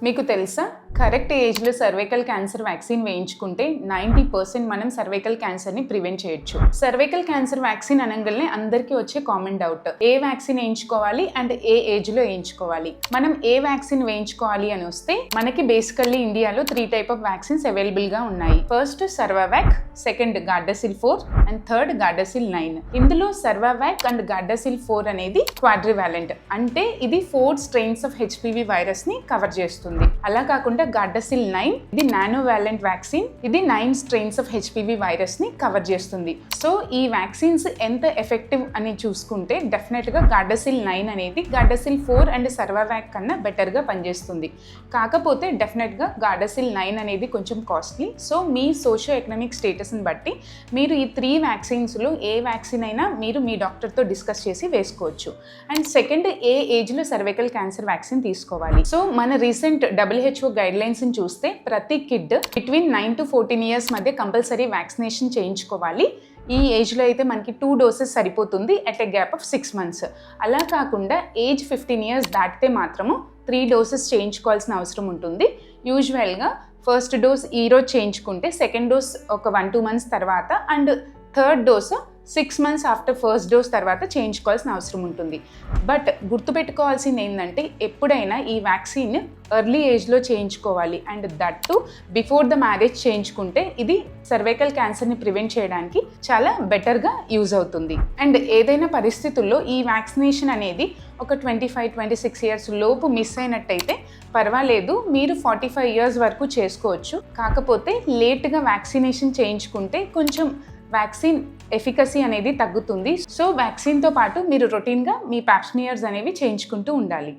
మీకు తెలుసా, కరెక్ట్ ఏజ్లో సర్వైకల్ క్యాన్సర్ వ్యాక్సిన్ వేయించుకుంటే 90% మనం సర్వైకల్ క్యాన్సర్ని ప్రివెంట్ చేయొచ్చు. సర్వైకల్ క్యాన్సర్ వ్యాక్సిన్ అనగానే అందరికీ వచ్చే కామన్ డౌట్, ఏ వ్యాక్సిన్ వేయించుకోవాలి అండ్ ఏ ఏజ్లో వేయించుకోవాలి. మనం ఏ వ్యాక్సిన్ వేయించుకోవాలి అని వస్తే మనకి బేసికల్లీ ఇండియాలో 3 టైప్ ఆఫ్ వ్యాక్సిన్స్ అవైలబుల్గా ఉన్నాయి. First Cervarix, second Gardasil 4 and third Gardasil 9. ఇందులో సర్వావాక్ అండ్ గార్డాసిల్ 4 అనేది క్వాడ్రివాలెంట్, అంటే ఇది 4 స్ట్రెయిన్స్ ఆఫ్ హెచ్పివి వైరస్ ని కవర్ చేస్తుంది. అలా కాకుండా గార్డాసిల్ 9 ఇది నానోవాలెంట్ వ్యాక్సిన్, ఇది 9 స్ట్రెయిన్స్ ఆఫ్ హెచ్పివి వైరస్ ని కవర్ చేస్తుంది. సో ఈ వ్యాక్సిన్స్ ఎంత ఎఫెక్టివ్ అని చూసుకుంటే డెఫినెట్ గా గార్డాసిల్ 9 అనేది గార్డాసిల్ 4 అండ్ సర్వావాక్ కన్నా బెటర్ గా పనిచేస్తుంది. కాకపోతే డెఫినెట్ గా గార్డాసిల్ 9 అనేది కొంచెం కాస్ట్లీ. సో మీ సోషియో ఎకనామిక్ స్టేటస్ ని బట్టి మీరు ఈ 3 వ్యాక్సిన్స్ లో ఏ వ్యాక్సిన్ అయినా మీరు మీ డాక్టర్ తో డిస్కస్ చేసి వేసుకోవచ్చు. అండ్ సెకండ్, ఏ ఏజ్ లో సర్వైకల్ క్యాన్సర్ వ్యాక్సిన్ తీసుకోవాలి. సో మన రీసెంట్ WHO గైడ్ లైన్స్ ని చూస్తే ప్రతి కిడ్ బిట్వీన్ 9 to 14 ఇయర్స్ మధ్య కంపల్సరీ వ్యాక్సినేషన్ చేయించుకోవాలి. ఈ ఏజ్లో అయితే మనకి 2 డోసెస్ సరిపోతుంది at a gap of 6 months. అలా కాకుండా ఏజ్ 15 ఇయర్స్ దాటితే మాత్రము 3 డోసెస్ చేయించుకోవాల్సిన అవసరం ఉంటుంది. యూజువల్గా ఫస్ట్ డోస్ ఈరోజు చేయించుకుంటే సెకండ్ డోస్ ఒక 1-2 months తర్వాత and third dose 6 months after first dose తర్వాత చేయించుకోవాల్సిన అవసరం ఉంటుంది. బట్ గుర్తుపెట్టుకోవాల్సింది ఏంటంటే ఎప్పుడైనా ఈ వ్యాక్సిన్ ఎర్లీ ఏజ్లో చేయించుకోవాలి and that to before the marriage చేయించుకుంటే ఇది సర్వైకల్ క్యాన్సర్ని ప్రివెంట్ చేయడానికి చాలా బెటర్గా యూజ్ అవుతుంది. అండ్ ఏదైనా పరిస్థితుల్లో ఈ వ్యాక్సినేషన్ అనేది ఒక 25-26 ఇయర్స్ లోపు మిస్ అయినట్టయితే పర్వాలేదు, మీరు 45 ఇయర్స్ వరకు చేసుకోవచ్చు. కాకపోతే లేట్గా వ్యాక్సినేషన్ చేయించుకుంటే కొంచెం వ్యాక్సిన్ ఎఫికసీ అనేది తగ్గుతుంది. సో వ్యాక్సిన్తో పాటు మీరు రొటీన్గా మీ ప్యాప్స్మియర్స్ అనేవి చేయించుకుంటూ ఉండాలి.